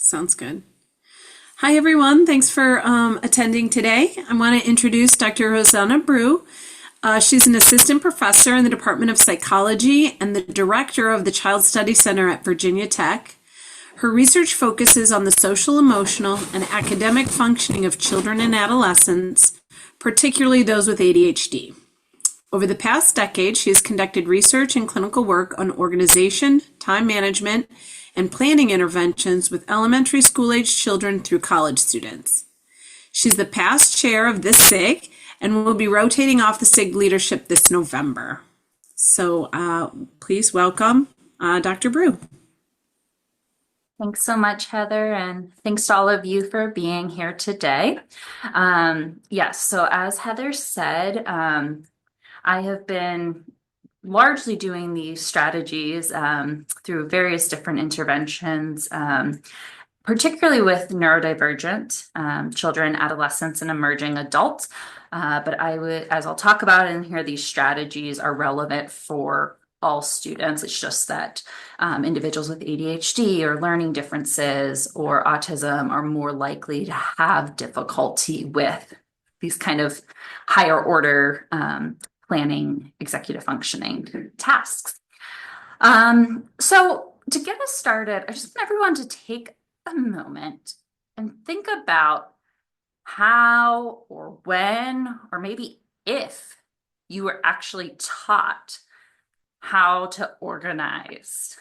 Sounds good. Hi, everyone. Thanks for attending today. I want to introduce Dr. Rosanna Breaux. She's an assistant professor in the Department of Psychology and the director of the Child Study Center at Virginia Tech. Her research focuses on the social, emotional, and academic functioning of children and adolescents, particularly those with ADHD. Over the past decade, she has conducted research and clinical work on organization, time management, and planning interventions with elementary school-age children through college students. She's the past chair of this SIG and will be rotating off the SIG leadership this November. So please welcome Dr. Breaux. Thanks so much, Heather, and thanks to all of you for being here today. Yes, so as Heather said, I have been largely doing these strategies through various different interventions, particularly with neurodivergent children, adolescents, and emerging adults. But as I'll talk about in here, these strategies are relevant for all students. It's just that individuals with ADHD or learning differences or autism are more likely to have difficulty with these kind of higher order planning, executive functioning tasks. So to get us started, I just want everyone to take a moment and think about how or when or maybe if you were actually taught how to organize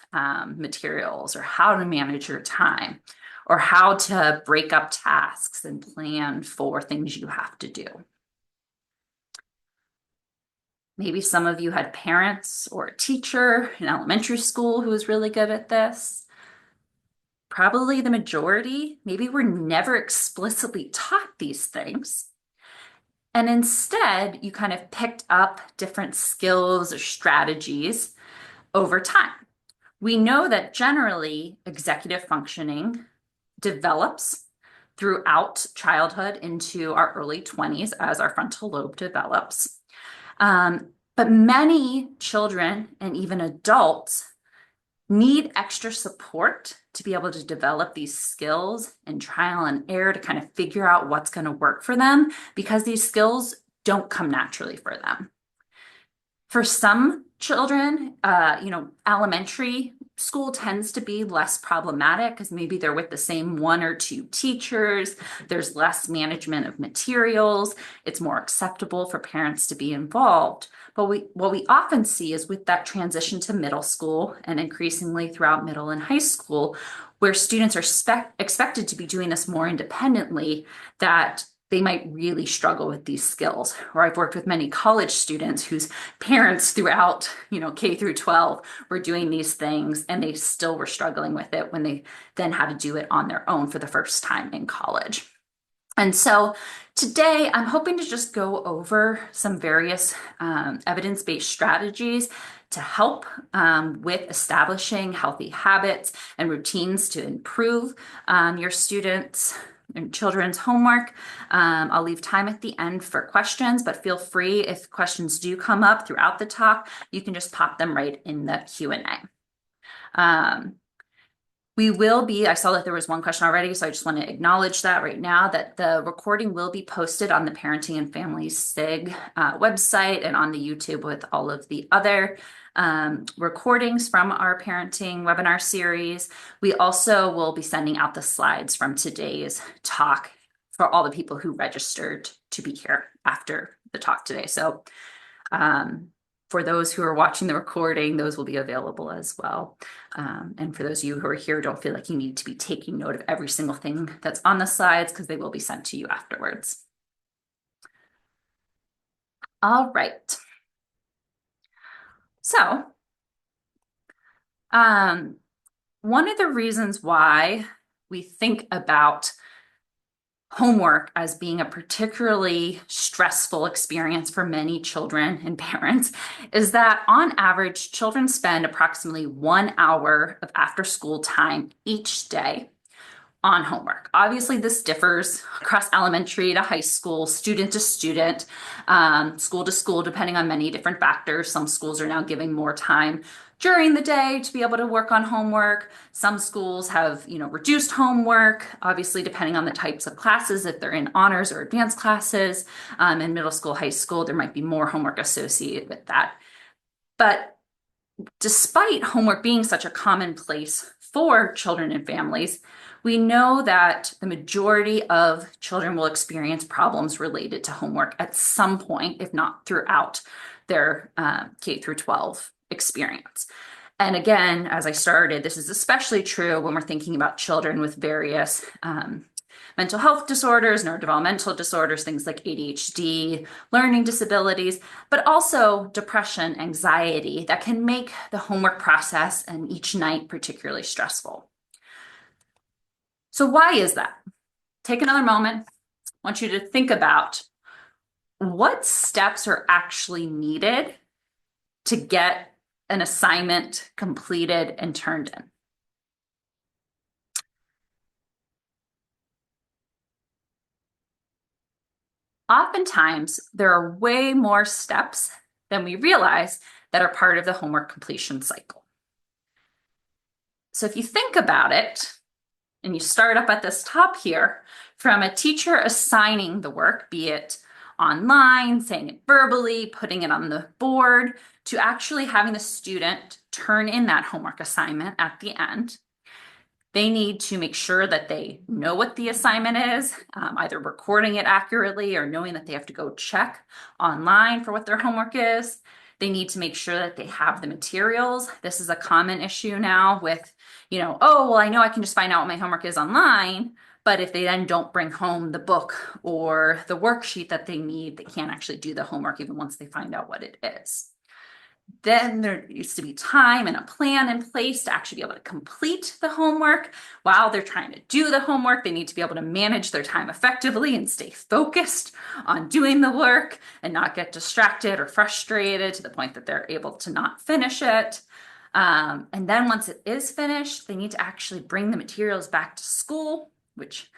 materials or how to manage your time or how to break up tasks and plan for things you have to do. Maybe some of you had parents or a teacher in elementary school who was really good at this. Probably the majority, maybe were never explicitly taught these things. And instead, you kind of picked up different skills or strategies over time. We know that generally executive functioning develops throughout childhood into our early 20s as our frontal lobe develops. But many children and even adults need extra support to be able to develop these skills and trial and error to kind of figure out what's going to work for them because these skills don't come naturally for them. For some children, elementary school tends to be less problematic because maybe they're with the same one or two teachers. There's less management of materials. It's more acceptable for parents to be involved. But what we often see is with that transition to middle school and increasingly throughout middle and high school, where students are expected to be doing this more independently, that they might really struggle with these skills. Or I've worked with many college students whose parents throughout, K through 12 were doing these things and they still were struggling with it when they then had to do it on their own for the first time in college. And so today I'm hoping to just go over some various evidence-based strategies to help with establishing healthy habits and routines to improve your students' and children's homework. I'll leave time at the end for questions, but feel free if questions do come up throughout the talk, you can just pop them right in the Q&A. I saw that there was one question already, so I just want to acknowledge that right now, that the recording will be posted on the Parenting and Families SIG website and on the YouTube with all of the other recordings from our parenting webinar series. We also will be sending out the slides from today's talk for all the people who registered to be here after the talk today. So for those who are watching the recording, those will be available as well. And for those of you who are here, don't feel like you need to be taking note of every single thing that's on the slides because they will be sent to you afterwards. All right. So, one of the reasons why we think about homework as being a particularly stressful experience for many children and parents is that on average, children spend approximately 1 hour of after-school time each day on homework. Obviously, this differs across elementary to high school, student to student, school to school, depending on many different factors. Some schools are now giving more time during the day to be able to work on homework. Some schools have, reduced homework, obviously depending on the types of classes, if they're in honors or advanced classes. In middle school, high school, there might be more homework associated with that. But despite homework being such a commonplace for children and families, we know that the majority of children will experience problems related to homework at some point, if not throughout their K through 12 experience. And again, as I started, this is especially true when we're thinking about children with various mental health disorders, neurodevelopmental disorders, things like ADHD, learning disabilities, but also depression, anxiety that can make the homework process and each night particularly stressful. So why is that? Take another moment. I want you to think about what steps are actually needed to get an assignment completed and turned in. Oftentimes, there are way more steps than we realize that are part of the homework completion cycle. So if you think about it, and you start up at this top here, from a teacher assigning the work, be it online, saying it verbally, putting it on the board, to actually having the student turn in that homework assignment at the end. They need to make sure that they know what the assignment is, either recording it accurately or knowing that they have to go check online for what their homework is. They need to make sure that they have the materials. This is a common issue now with, oh, well, I know I can just find out what my homework is online, but if they then don't bring home the book or the worksheet that they need, they can't actually do the homework even once they find out what it is. Then there needs to be time and a plan in place to actually be able to complete the homework. While they're trying to do the homework, they need to be able to manage their time effectively and stay focused on doing the work and not get distracted or frustrated to the point that they're able to not finish it. And then once it is finished, they need to actually bring the materials back to school, which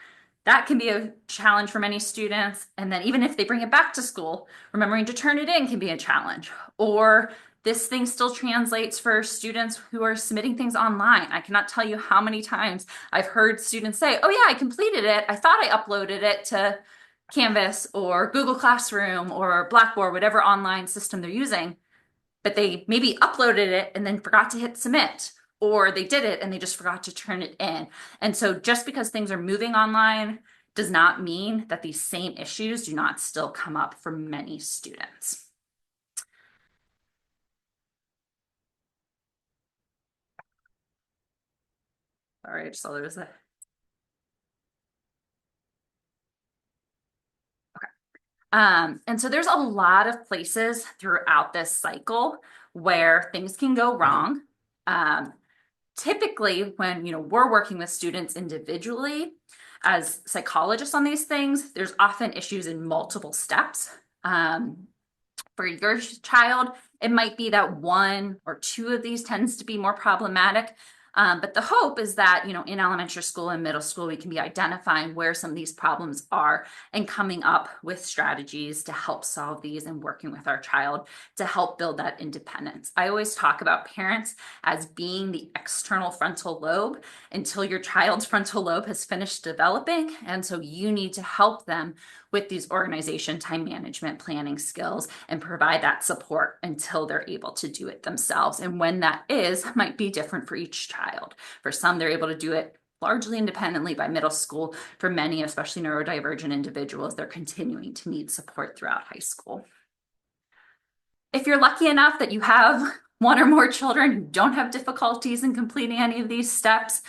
that can be a challenge for many students. And then even if they bring it back to school, remembering to turn it in can be a challenge. Or this thing still translates for students who are submitting things online. I cannot tell you how many times I've heard students say, oh yeah, I completed it. I thought I uploaded it to Canvas or Google Classroom or Blackboard, whatever online system they're using, but they maybe uploaded it and then forgot to hit submit, or they did it and they just forgot to turn it in. And so just because things are moving online does not mean that these same issues do not still come up for many students. All right, so there's that. And so there's a lot of places throughout this cycle where things can go wrong. Typically, when we're working with students individually as psychologists on these things, there's often issues in multiple steps. For your child, it might be that one or two of these tends to be more problematic. But the hope is that, in elementary school and middle school, we can be identifying where some of these problems are and coming up with strategies to help solve these and working with our child to help build that independence. I always talk about parents as being the external frontal lobe until your child's frontal lobe has finished developing. And so you need to help them with these organization, time management, planning skills, and provide that support until they're able to do it themselves. And when that is, might be different for each child. For some, they're able to do it largely independently by middle school. For many, especially neurodivergent individuals, they're continuing to need support throughout high school. If you're lucky enough that you have one or more children who don't have difficulties in completing any of these steps,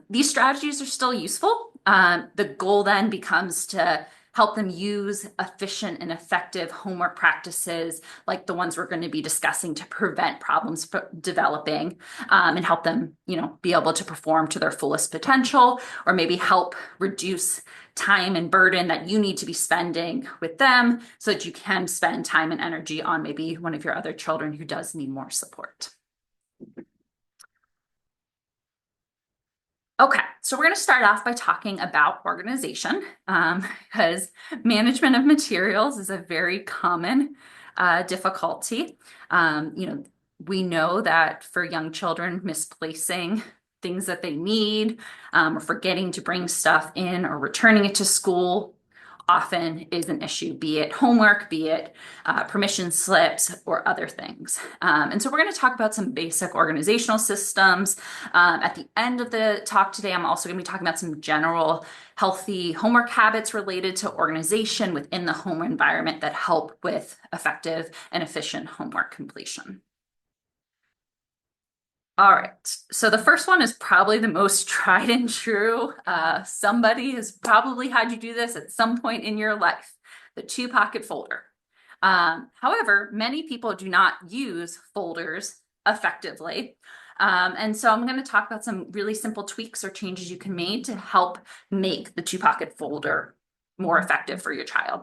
these strategies are still useful. The goal then becomes to help them use efficient and effective homework practices like the ones we're going to be discussing to prevent problems from developing, and help them, be able to perform to their fullest potential, or maybe help reduce time and burden that you need to be spending with them so that you can spend time and energy on maybe one of your other children who does need more support. Okay, so we're going to start off by talking about organization, because management of materials is a very common difficulty. We know that for young children, misplacing things that they need, or forgetting to bring stuff in or returning it to school often is an issue, be it homework, be it permission slips, or other things. And so we're going to talk about some basic organizational systems. At the end of the talk today, I'm also going to be talking about some general healthy homework habits related to organization within the home environment that help with effective and efficient homework completion. All right, so the first one is probably the most tried and true. Somebody has probably had you do this at some point in your life, the two-pocket folder. However, many people do not use folders effectively. And so I'm going to talk about some really simple tweaks or changes you can make to help make the two-pocket folder more effective for your child.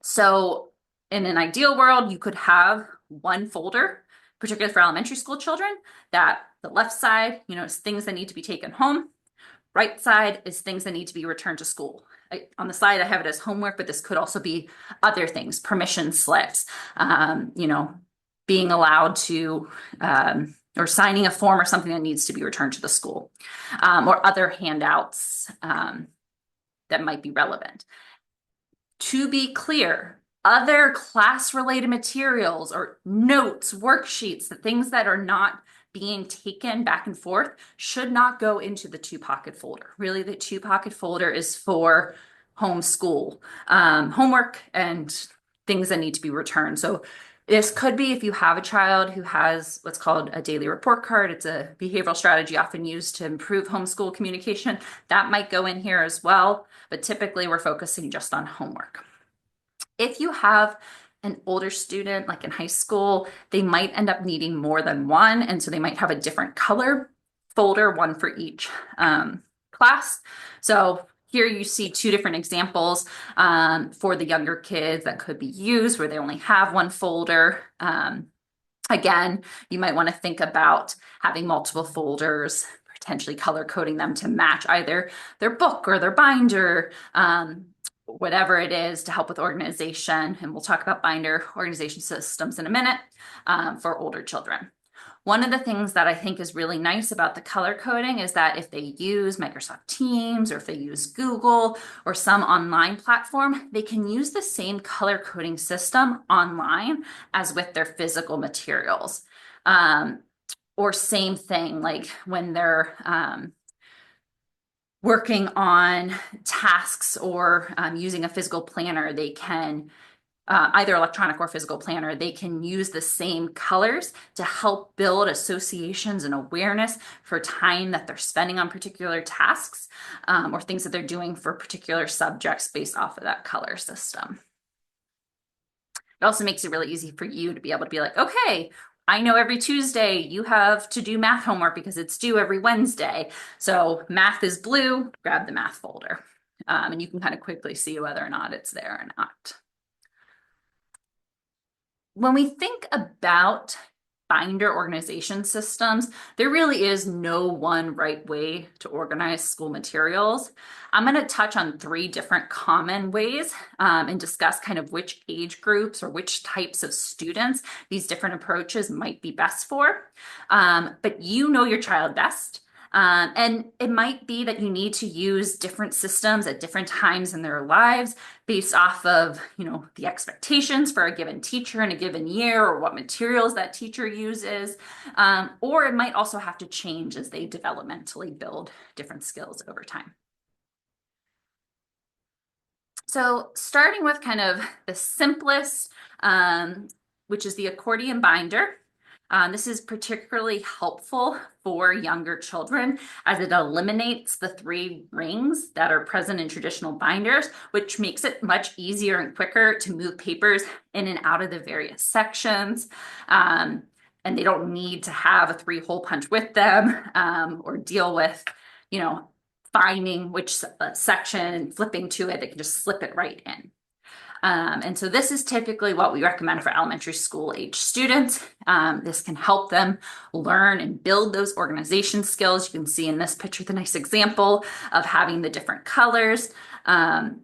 So in an ideal world, you could have one folder, particularly for elementary school children, that the left side, is things that need to be taken home. Right side is things that need to be returned to school. On the side, I have it as homework, but this could also be other things, permission slips, being allowed to, or signing a form or something that needs to be returned to the school, or other handouts that might be relevant. To be clear, other class-related materials or notes, worksheets, the things that are not being taken back and forth should not go into the two-pocket folder. Really, the two-pocket folder is for homeschool homework and things that need to be returned. So this could be if you have a child who has what's called a daily report card. It's a behavioral strategy often used to improve homeschool communication. That might go in here as well, but typically we're focusing just on homework. If you have an older student, like in high school, they might end up needing more than one, and so they might have a different color folder, one for each class. So here you see two different examples for the younger kids that could be used where they only have one folder. Again, you might want to think about having multiple folders, potentially color coding them to match either their book or their binder, whatever it is to help with organization. And we'll talk about binder organization systems in a minute for older children. One of the things that I think is really nice about the color coding is that if they use Microsoft Teams or if they use Google or some online platform, they can use the same color coding system online as with their physical materials. Or same thing, like when they're working on tasks or using a physical planner, they can either electronic or physical planner, they can use the same colors to help build associations and awareness for time that they're spending on particular tasks or things that they're doing for particular subjects based off of that color system. It also makes it really easy for you to be able to be like, okay, I know every Tuesday you have to do math homework because it's due every Wednesday. So math is blue, grab the math folder. And you can kind of quickly see whether or not it's there or not. When we think about binder organization systems, there really is no one right way to organize school materials. I'm going to touch on 3 different common ways and discuss kind of which age groups or which types of students these different approaches might be best for. But you know your child best. And it might be that you need to use different systems at different times in their lives based off of, the expectations for a given teacher in a given year or what materials that teacher uses. Or it might also have to change as they developmentally build different skills over time. So starting with kind of the simplest, which is the accordion binder. This is particularly helpful for younger children as it eliminates the 3 rings that are present in traditional binders, which makes it much easier and quicker to move papers in and out of the various sections. And they don't need to have a 3-hole punch with them or deal with, finding which section and flipping to it. They can just slip it right in. And so this is typically what we recommend for elementary school age students. This can help them learn and build those organization skills. You can see in this picture the nice example of having the different colors. And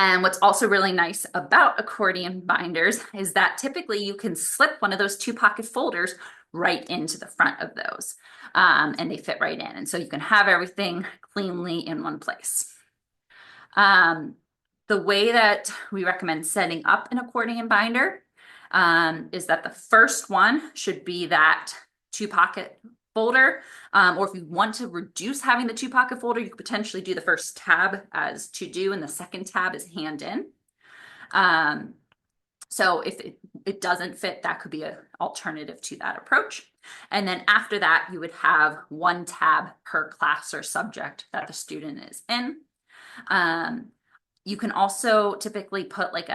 And what's also really nice about accordion binders is that typically you can slip one of those two pocket folders right into the front of those, and they fit right in. And so you can have everything cleanly in one place. Um, the way that we recommend setting up an accordion binder is that the first one should be that two pocket folder. Or if you want to reduce having the two pocket folder, you could potentially do the first tab as to do and the second tab is hand in. So if it doesn't fit, that could be an alternative to that approach. And then after that, you would have one tab per class or subject that the student is in. You can also typically put like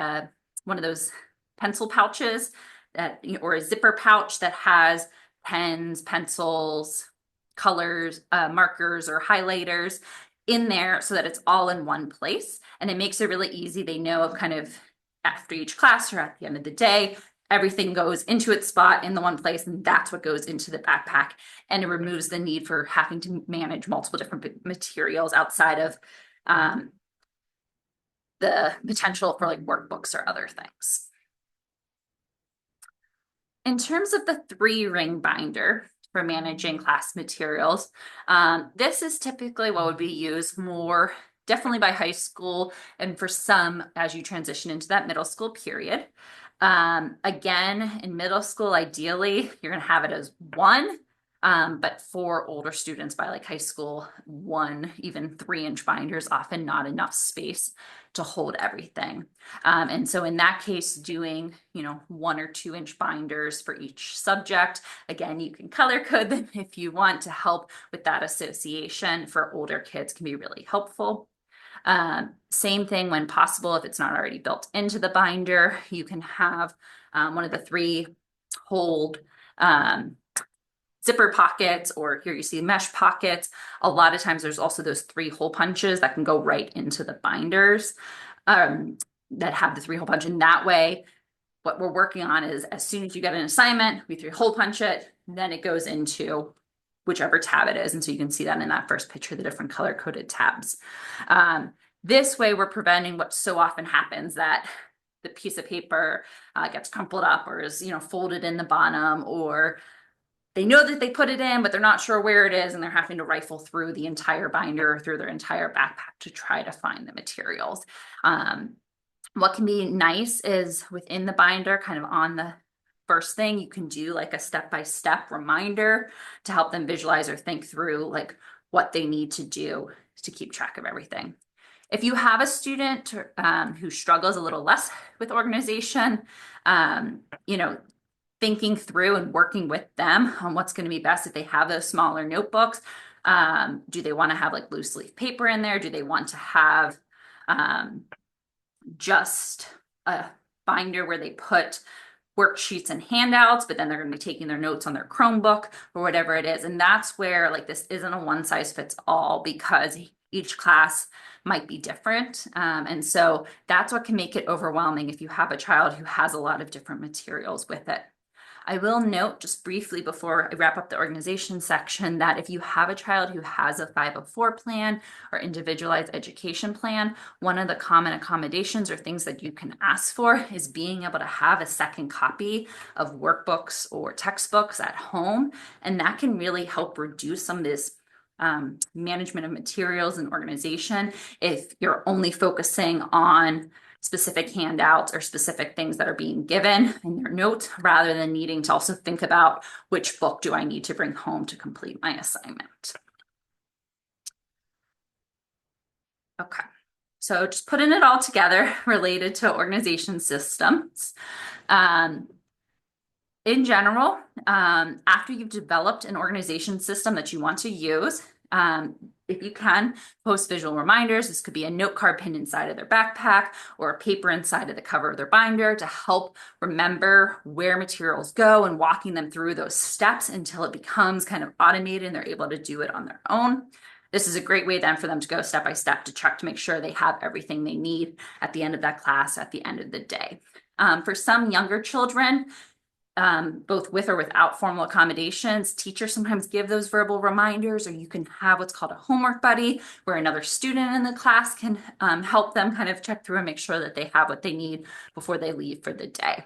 one of those pencil pouches that, or a zipper pouch that has pens, pencils, colors, markers, or highlighters in there so that it's all in one place. And it makes it really easy. They know kind of after each class or at the end of the day, everything goes into its spot in the one place, and that's what goes into the backpack. And it removes the need for having to manage multiple different materials outside of the potential for like workbooks or other things. In terms of the 3-ring binder for managing class materials, this is typically what would be used more definitely by high school and for some as you transition into that middle school period. Again, in middle school, ideally, you're going to have it as one, but for older students by like high school, 1, even 3-inch binders, often not enough space to hold everything. And so in that case, doing, 1 or 2-inch binders for each subject. Again, you can color code them if you want to help with that association for older kids can be really helpful. Same thing when possible, if it's not already built into the binder, you can have one of the 3 hold zipper pockets, or here you see mesh pockets. A lot of times there's also those 3 hole punches that can go right into the binders that have the 3 hole punch. And that way, what we're working on is as soon as you get an assignment, we 3 hole punch it, then it goes into whichever tab it is. And so you can see that in that first picture, the different color coded tabs. This way we're preventing what so often happens, that the piece of paper gets crumpled up or is, folded in the bottom, or they know that they put it in, but they're not sure where it is, and they're having to rifle through the entire binder or through their entire backpack to try to find the materials. What can be nice is within the binder, kind of on the first thing, you can do like a step-by-step reminder to help them visualize or think through like what they need to do to keep track of everything. If you have a student who struggles a little less with organization, thinking through and working with them on what's going to be best if they have those smaller notebooks. Do they want to have like loose leaf paper in there? Do they want to have just a binder where they put worksheets and handouts, but then they're going to be taking their notes on their Chromebook or whatever it is? And that's where like this isn't a one size fits all, because each class might be different. And so that's what can make it overwhelming if you have a child who has a lot of different materials with it. I will note just briefly before I wrap up the organization section that if you have a child who has a 504 plan or individualized education plan, one of the common accommodations or things that you can ask for is being able to have a second copy of workbooks or textbooks at home. And that can really help reduce some of this management of materials and organization if you're only focusing on specific handouts or specific things that are being given in your notes, rather than needing to also think about which book do I need to bring home to complete my assignment. Okay, so just putting it all together related to organization systems. In general, after you've developed an organization system that you want to use, if you can, post visual reminders. This could be a note card pinned inside of their backpack or a paper inside of the cover of their binder to help remember where materials go and walking them through those steps until it becomes kind of automated and they're able to do it on their own. This is a great way then for them to go step by step to check to make sure they have everything they need at the end of that class, at the end of the day. For some younger children, both with or without formal accommodations. Teachers sometimes give those verbal reminders, or you can have what's called a homework buddy, where another student in the class can help them kind of check through and make sure that they have what they need before they leave for the day.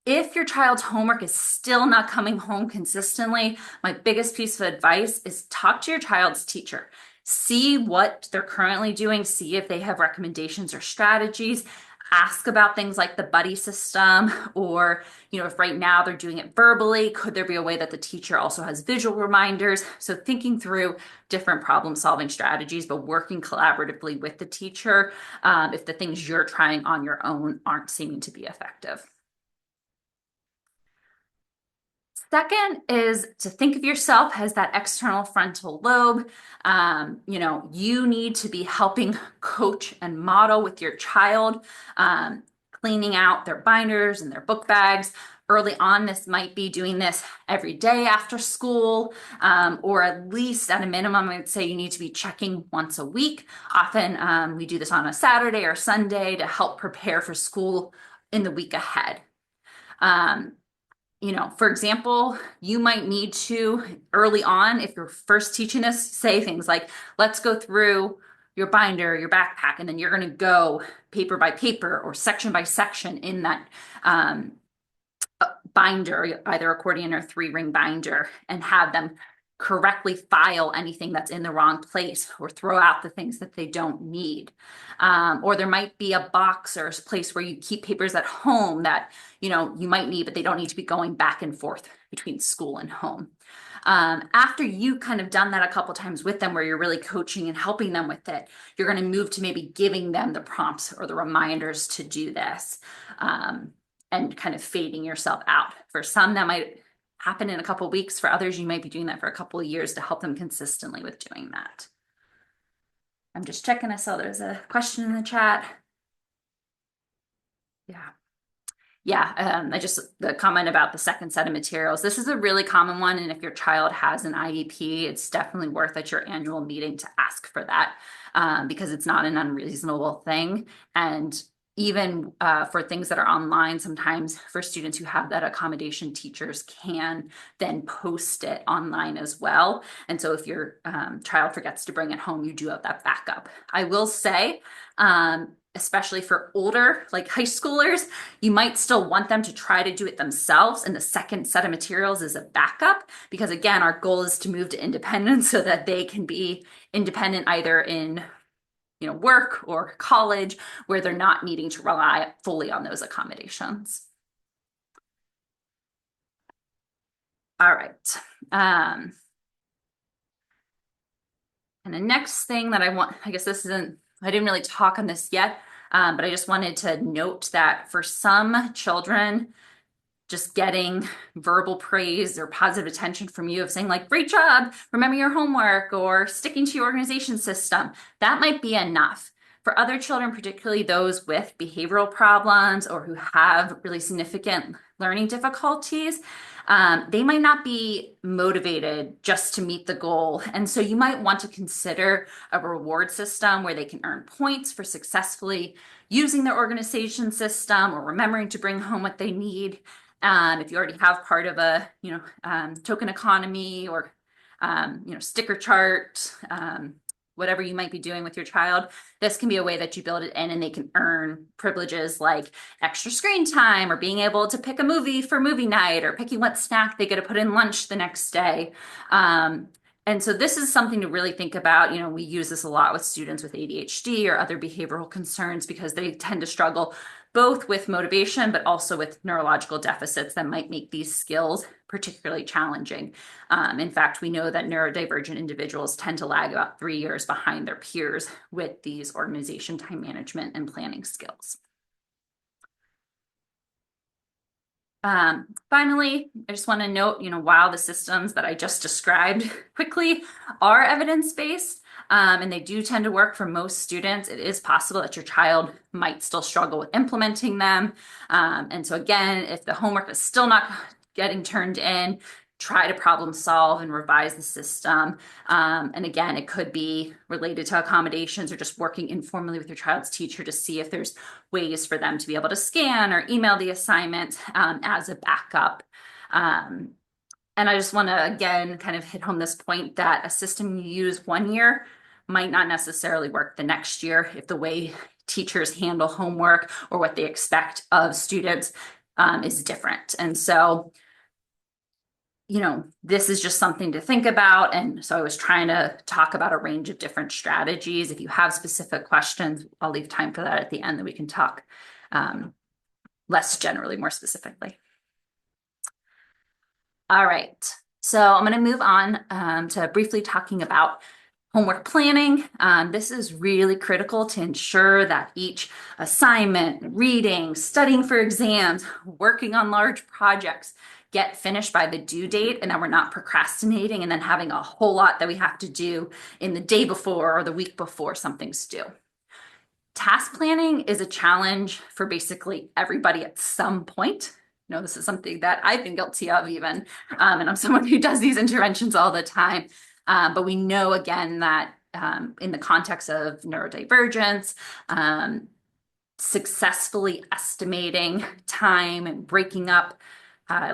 If your child's homework is still not coming home consistently, my biggest piece of advice is talk to your child's teacher. See what they're currently doing, see if they have recommendations or strategies. Ask about things like the buddy system, or, if right now they're doing it verbally, could there be a way that the teacher also has visual reminders? So thinking through different problem-solving strategies, but working collaboratively with the teacher if the things you're trying on your own aren't seeming to be effective. Second is to think of yourself as that external frontal lobe. You need to be helping coach and model with your child, cleaning out their binders and their book bags. Early on, this might be doing this every day after school, or at least at a minimum, I would say you need to be checking once a week. Often we do this on a Saturday or Sunday to help prepare for school in the week ahead. For example, you might need to early on, if you're first teaching this, say things like, let's go through your binder, your backpack, and then you're going to go paper by paper or section by section in that binder, either accordion or 3-ring binder, and have them correctly file anything that's in the wrong place or throw out the things that they don't need. Or there might be a box or a place where you keep papers at home that you might need, but they don't need to be going back and forth between school and home. After you kind of done that a couple times with them, where you're really coaching and helping them with it, you're going to move to maybe giving them the prompts or the reminders to do this, and kind of fading yourself out. For some, that might happen in a couple of weeks. For others, you might be doing that for a couple of years to help them consistently with doing that. I'm just checking. I saw there's a question in the chat. The comment about the second set of materials. This is a really common one, and if your child has an IEP, it's definitely worth at your annual meeting to ask for that, because it's not an unreasonable thing. And even for things that are online, sometimes for students who have that accommodation, teachers can then post it online as well. And so if your child forgets to bring it home, you do have that backup. I will say, especially for older, like high schoolers, you might still want them to try to do it themselves. And the second set of materials is a backup, because again, our goal is to move to independence so that they can be independent either in work or college, where they're not needing to rely fully on those accommodations. All right. And the next thing that I guess I didn't really talk on this yet, but I just wanted to note that for some children, just getting verbal praise or positive attention from you of saying like, great job, remember your homework, or sticking to your organization system, that might be enough. For other children, particularly those with behavioral problems or who have really significant learning difficulties, they might not be motivated just to meet the goal. And so you might want to consider a reward system where they can earn points for successfully using their organization system or remembering to bring home what they need. If you already have part of a, token economy or, sticker chart, whatever you might be doing with your child, this can be a way that you build it in, and they can earn privileges like extra screen time, or being able to pick a movie for movie night, or picking what snack they get to put in lunch the next day. And so this is something to really think about. We use this a lot with students with ADHD or other behavioral concerns, because they tend to struggle both with motivation, but also with neurological deficits that might make these skills particularly challenging. In fact, we know that neurodivergent individuals tend to lag about 3 years behind their peers with these organization, time management, and planning skills. Finally, I just want to note, while the systems that I just described quickly are evidence-based, and they do tend to work for most students, it is possible that your child might still struggle with implementing them. And so again, if the homework is still not getting turned in, try to problem solve and revise the system. And again, it could be related to accommodations or just working informally with your child's teacher to see if there's ways for them to be able to scan or email the assignment as a backup. And I just want to, again, kind of hit home this point that a system you use one year might not necessarily work the next year if the way teachers handle homework or what they expect of students is different. And so, this is just something to think about. And so I was trying to talk about a range of different strategies. If you have specific questions, I'll leave time for that at the end that we can talk less generally, more specifically. All right, so I'm going to move on to briefly talking about homework planning. This is really critical to ensure that each assignment, reading, studying for exams, working on large projects get finished by the due date, and that we're not procrastinating and then having a whole lot that we have to do in the day before or the week before something's due. Task planning is a challenge for basically everybody at some point. This is something that I've been guilty of even, and I'm someone who does these interventions all the time. But we know, again, that in the context of neurodivergence, successfully estimating time and breaking up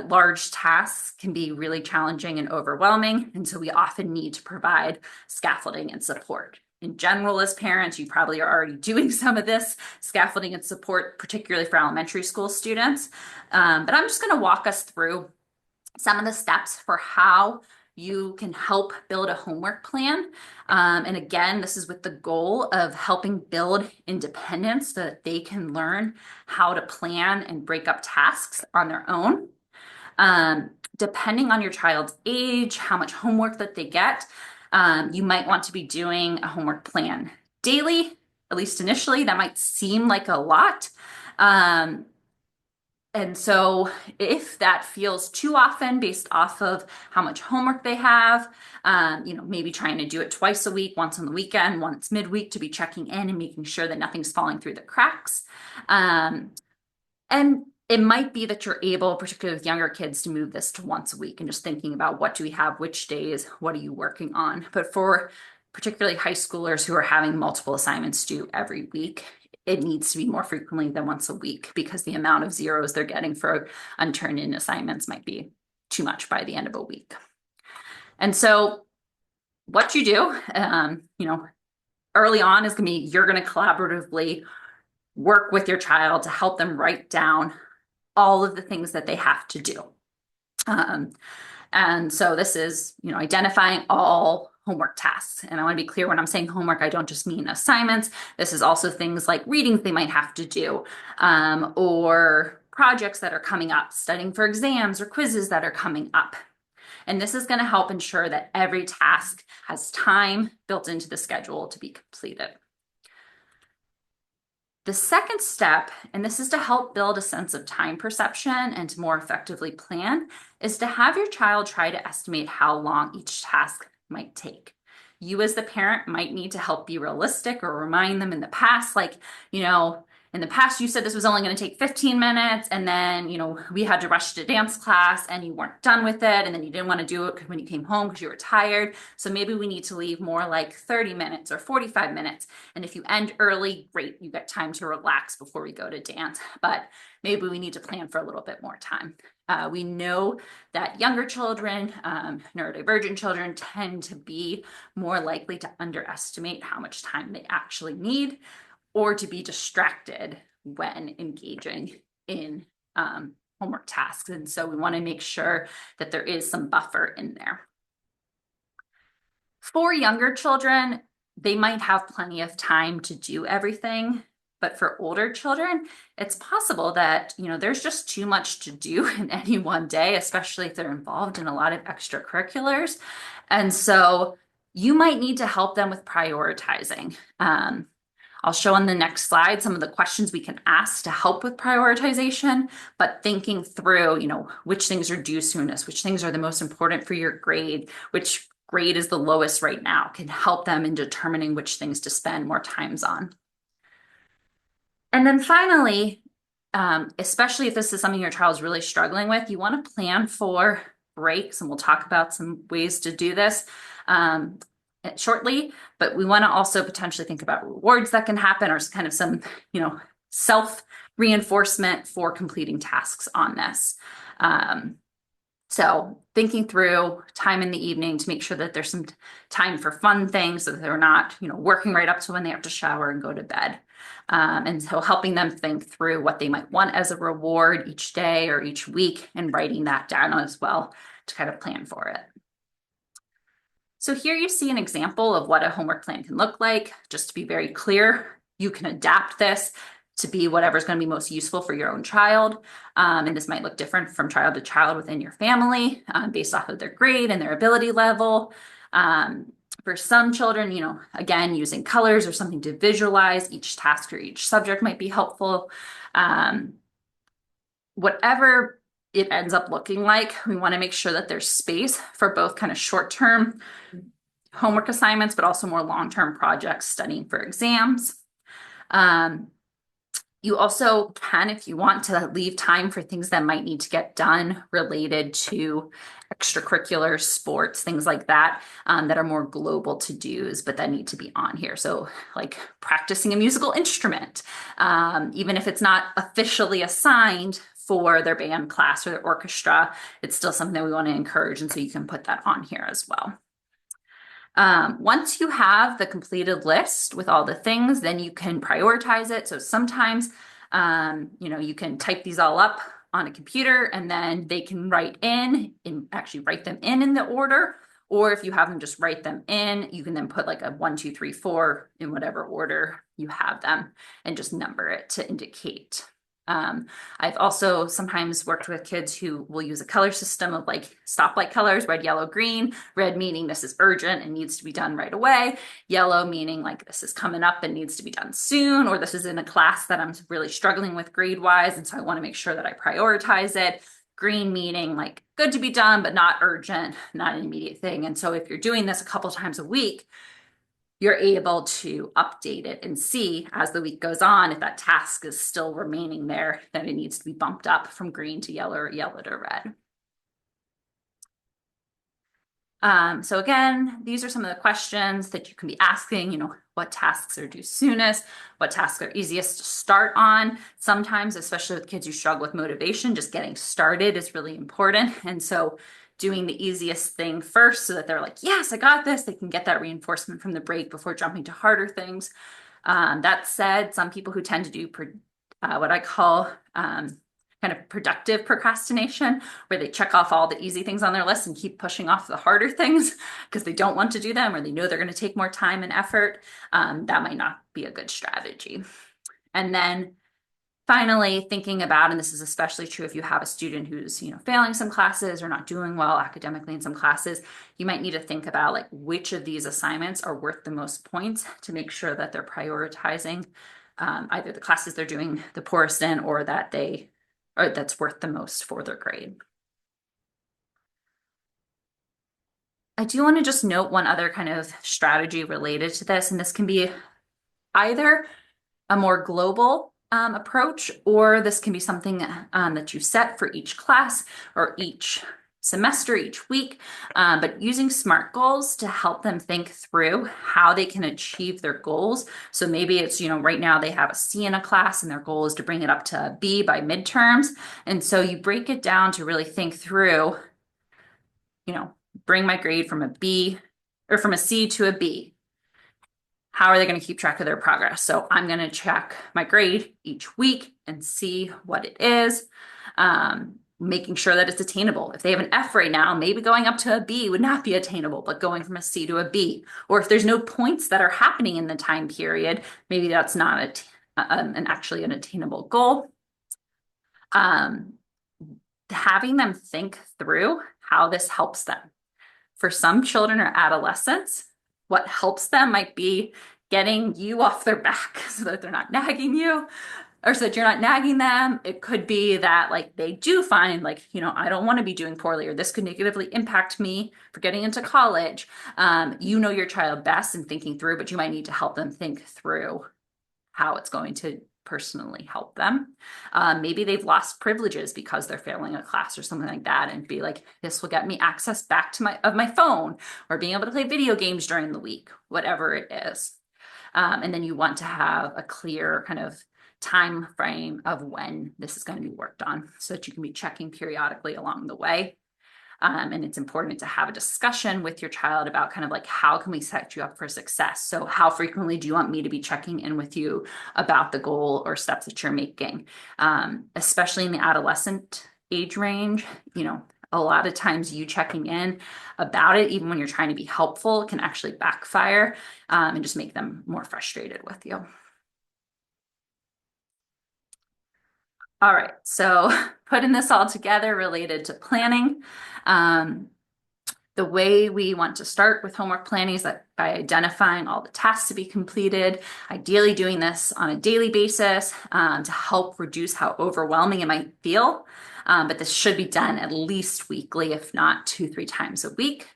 large tasks can be really challenging and overwhelming. And so we often need to provide scaffolding and support. In general, as parents, you probably are already doing some of this scaffolding and support, particularly for elementary school students. But I'm just going to walk us through some of the steps for how you can help build a homework plan. And again, this is with the goal of helping build independence so that they can learn how to plan and break up tasks on their own. Depending on your child's age, how much homework that they get, you might want to be doing a homework plan daily, at least initially. That might seem like a lot. And so if that feels too often based off of how much homework they have, maybe trying to do it twice a week, once on the weekend, once midweek, to be checking in and making sure that nothing's falling through the cracks. And it might be that you're able, particularly with younger kids, to move this to once a week and just thinking about what do we have, which days, what are you working on? But for particularly high schoolers who are having multiple assignments due every week, it needs to be more frequently than once a week because the amount of zeros they're getting for unturned in assignments might be too much by the end of a week. And so what you do, early on is going to be, you're going to collaboratively work with your child to help them write down all of the things that they have to do. And so this is, identifying all homework tasks. And I want to be clear, when I'm saying homework, I don't just mean assignments. This is also things like readings they might have to do, or projects that are coming up, studying for exams or quizzes that are coming up. And this is going to help ensure that every task has time built into the schedule to be completed. The second step, and this is to help build a sense of time perception and to more effectively plan, is to have your child try to estimate how long each task might take. You as the parent might need to help be realistic or remind them in the past, in the past, you said this was only going to take 15 minutes, and then, we had to rush to dance class and you weren't done with it, and then you didn't want to do it when you came home because you were tired. So maybe we need to leave more like 30 minutes or 45 minutes. And if you end early, great, you get time to relax before we go to dance. But maybe we need to plan for a little bit more time. We know that younger children, neurodivergent children, tend to be more likely to underestimate how much time they actually need, or to be distracted when engaging in homework tasks. And so we want to make sure that there is some buffer in there. For younger children, they might have plenty of time to do everything. But for older children, it's possible that, there's just too much to do in any one day, especially if they're involved in a lot of extracurriculars. And so you might need to help them with prioritizing. I'll show on the next slide some of the questions we can ask to help with prioritization, but thinking through, which things are due soonest, which things are the most important for your grade, which grade is the lowest right now, can help them in determining which things to spend more times on. And then finally, especially if this is something your child's really struggling with, you want to plan for breaks, and we'll talk about some ways to do this shortly, but we want to also potentially think about rewards that can happen or kind of some, self reinforcement for completing tasks on this. So thinking through time in the evening to make sure that there's some time for fun things so that they're not, working right up to when they have to shower and go to bed. And so helping them think through what they might want as a reward each day or each week and writing that down as well to kind of plan for it. So here you see an example of what a homework plan can look like. Just to be very clear, you can adapt this to be whatever's going to be most useful for your own child. And this might look different from child to child within your family based off of their grade and their ability level. For some children, again, using colors or something to visualize each task or each subject might be helpful. Whatever it ends up looking like, we want to make sure that there's space for both kind of short-term homework assignments, but also more long-term projects studying for exams. You also can, if you want, to leave time for things that might need to get done related to extracurricular sports, things like that, that are more global to-dos, but that need to be on here. So like practicing a musical instrument, even if it's not officially assigned for their band class or their orchestra, it's still something that we want to encourage. And so you can put that on here as well. Once you have the completed list with all the things, then you can prioritize it. So sometimes, you can type these all up on a computer and then they can actually write them in the order. Or if you have them just write them in, you can then put like a 1, 2, 3, 4 in whatever order you have them and just number it to indicate. I've also sometimes worked with kids who will use a color system of like stoplight colors, red, yellow, green. Red meaning this is urgent and needs to be done right away. Yellow meaning like this is coming up and needs to be done soon, or this is in a class that I'm really struggling with grade-wise, and so I want to make sure that I prioritize it. Green meaning like good to be done, but not urgent, not an immediate thing. And so if you're doing this a couple times a week, you're able to update it and see as the week goes on, if that task is still remaining there, then it needs to be bumped up from green to yellow or yellow to red. So again, these are some of the questions that you can be asking, what tasks are due soonest, what tasks are easiest to start on. Sometimes, especially with kids who struggle with motivation, just getting started is really important. And so doing the easiest thing first so that they're like, yes, I got this. They can get that reinforcement from the break before jumping to harder things. That said, some people who tend to do what I call kind of productive procrastination, where they check off all the easy things on their list and keep pushing off the harder things because they don't want to do them or they know they're going to take more time and effort, that might not be a good strategy. And then finally, thinking about, and this is especially true if you have a student who's, failing some classes or not doing well academically in some classes, you might need to think about like which of these assignments are worth the most points to make sure that they're prioritizing either the classes they're doing the poorest in or that's worth the most for their grade. I do want to just note one other kind of strategy related to this, and this can be either a more global approach, or this can be something that you set for each class or each semester, each week, but using SMART goals to help them think through how they can achieve their goals. So maybe it's, right now they have a C in a class and their goal is to bring it up to a B by midterms. And so you break it down to really think through, bring my grade from a B or from a C to a B. How are they going to keep track of their progress? So I'm going to check my grade each week and see what it is, making sure that it's attainable. If they have an F right now, maybe going up to a B would not be attainable, but going from a C to a B. Or if there's no points that are happening in the time period, maybe that's not actually an attainable goal. Having them think through how this helps them. For some children or adolescents, what helps them might be getting you off their back so that they're not nagging you, or so that you're not nagging them. It could be that like they do find like, I don't want to be doing poorly, or this could negatively impact me for getting into college. You know your child best and thinking through, but you might need to help them think through how it's going to personally help them. Maybe they've lost privileges because they're failing a class or something like that, and be like, this will get me access back to my phone, or being able to play video games during the week, whatever it is. And then you want to have a clear kind of time frame of when this is going to be worked on so that you can be checking periodically along the way. And it's important to have a discussion with your child about kind of like, how can we set you up for success? So how frequently do you want me to be checking in with you about the goal or steps that you're making? Especially in the adolescent age range, a lot of times you checking in about it, even when you're trying to be helpful, can actually backfire and just make them more frustrated with you. All right, so putting this all together related to planning, the way we want to start with homework planning is that by identifying all the tasks to be completed, ideally doing this on a daily basis to help reduce how overwhelming it might feel. But this should be done at least weekly, if not 2-3 times a week.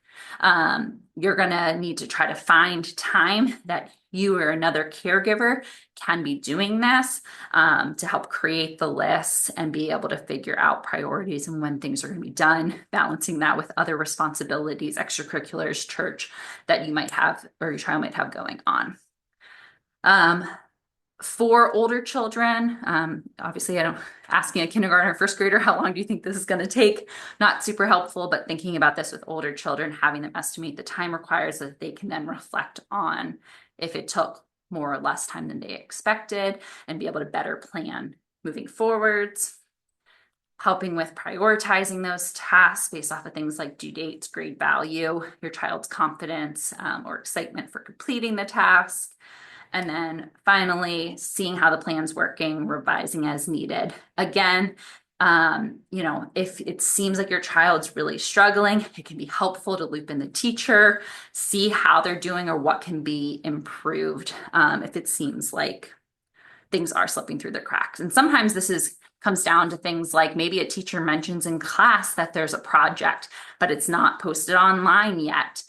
You're going to need to try to find time that you or another caregiver can be doing this to help create the lists and be able to figure out priorities and when things are going to be done, balancing that with other responsibilities, extracurriculars, church that you might have or your child might have going on. For older children, obviously asking a kindergartner or first grader, how long do you think this is going to take? Not super helpful, but thinking about this with older children, having them estimate the time required so that they can then reflect on if it took more or less time than they expected and be able to better plan moving forwards. Helping with prioritizing those tasks based off of things like due dates, grade value, your child's confidence or excitement for completing the task. And then finally, seeing how the plan's working, revising as needed. Again, if it seems like your child's really struggling, it can be helpful to loop in the teacher, see how they're doing or what can be improved if it seems like things are slipping through the cracks. And sometimes this comes down to things like maybe a teacher mentions in class that there's a project, but it's not posted online yet.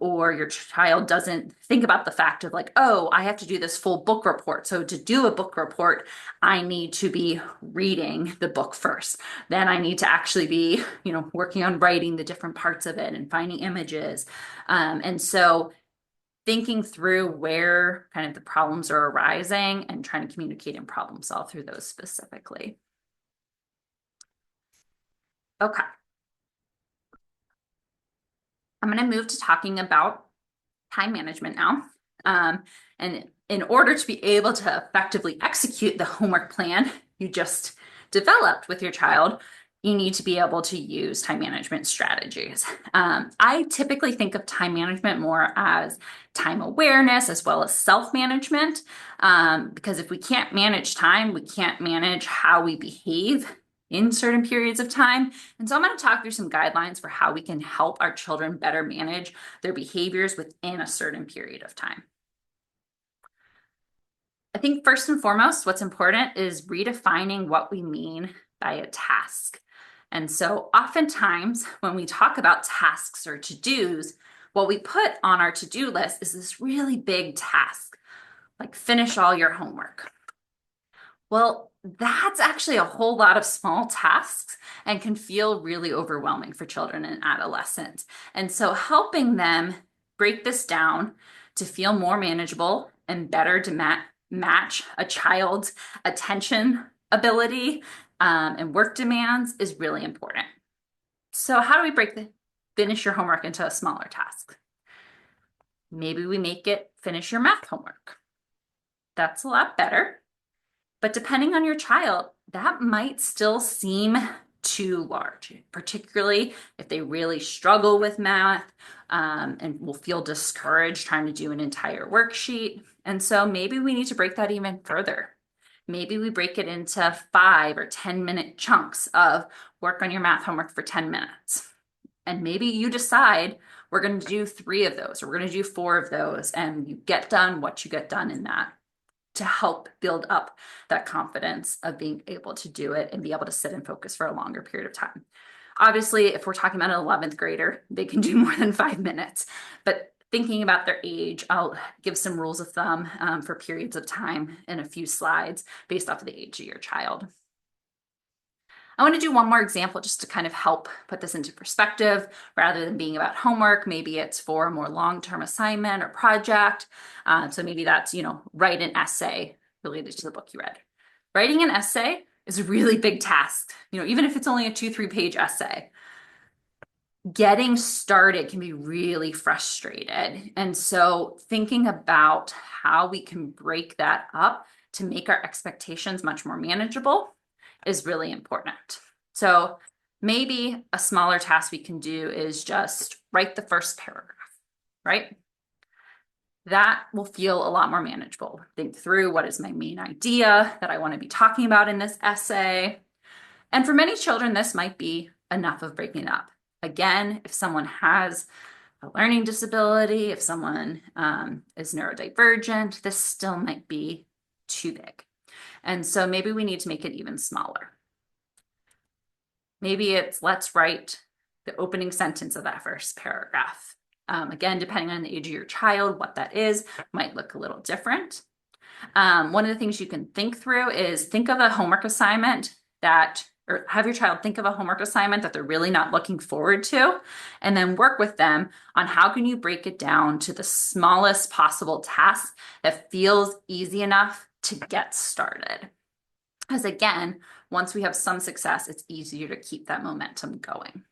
Or your child doesn't think about the fact of like, oh, I have to do this full book report. So to do a book report, I need to be reading the book first. Then I need to actually be, working on writing the different parts of it and finding images. And so thinking through where kind of the problems are arising and trying to communicate and problem solve through those specifically. Okay. I'm going to move to talking about time management now. And in order to be able to effectively execute the homework plan you just developed with your child, you need to be able to use time management strategies. I typically think of time management more as time awareness as well as self-management, because if we can't manage time, we can't manage how we behave in certain periods of time. And so I'm going to talk through some guidelines for how we can help our children better manage their behaviors within a certain period of time. I think first and foremost, what's important is redefining what we mean by a task. And so oftentimes when we talk about tasks or to-dos, what we put on our to-do list is this really big task, like finish all your homework. Well, that's actually a whole lot of small tasks and can feel really overwhelming for children and adolescents. And so helping them break this down to feel more manageable and better to match a child's attention ability and work demands is really important. So how do we finish your homework into a smaller task? Maybe we make it finish your math homework. That's a lot better. But depending on your child, that might still seem too large, particularly if they really struggle with math and will feel discouraged trying to do an entire worksheet. And so maybe we need to break that even further. Maybe we break it into 5 or 10-minute chunks of work on your math homework for 10 minutes. And maybe you decide we're going to do 3 of those, or we're going to do 4 of those, and you get done what you get done in that, to help build up that confidence of being able to do it and be able to sit and focus for a longer period of time. Obviously, if we're talking about an 11th grader, they can do more than 5 minutes, but thinking about their age, I'll give some rules of thumb for periods of time in a few slides based off of the age of your child. I want to do one more example just to kind of help put this into perspective rather than being about homework. Maybe it's for a more long-term assignment or project. So maybe that's, write an essay related to the book you read. Writing an essay is a really big task, even if it's only a 2-3 page essay. Getting started can be really frustrated. And so thinking about how we can break that up to make our expectations much more manageable is really important. So maybe a smaller task we can do is just write the first paragraph, right? That will feel a lot more manageable. Think through, what is my main idea that I want to be talking about in this essay? And for many children, this might be enough of breaking up. Again, if someone has a learning disability, if someone is neurodivergent, this still might be too big. And so maybe we need to make it even smaller. Maybe it's, let's write the opening sentence of that first paragraph. Again, depending on the age of your child, what that is might look a little different. One of the things you can think through is think of a homework assignment or have your child think of a homework assignment that they're really not looking forward to, and then work with them on how can you break it down to the smallest possible task that feels easy enough to get started. Because again, once we have some success, it's easier to keep that momentum going.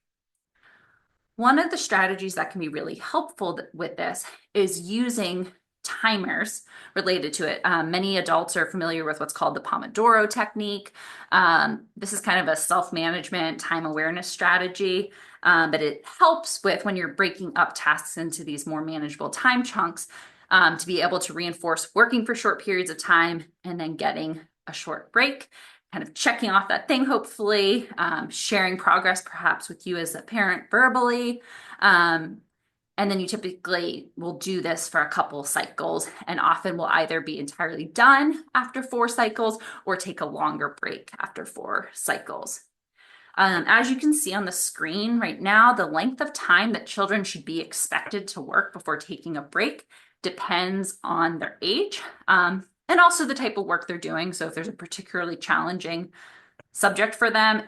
One of the strategies that can be really helpful with this is using timers related to it. Many adults are familiar with what's called the Pomodoro technique. This is kind of a self-management time awareness strategy, but it helps with when you're breaking up tasks into these more manageable time chunks to be able to reinforce working for short periods of time and then getting a short break, kind of checking off that thing, hopefully, sharing progress perhaps with you as a parent verbally. And then you typically will do this for a couple cycles and often will either be entirely done after 4 cycles or take a longer break after 4 cycles. As you can see on the screen right now, the length of time that children should be expected to work before taking a break depends on their age and also the type of work they're doing. So if there's a particularly challenging subject for them,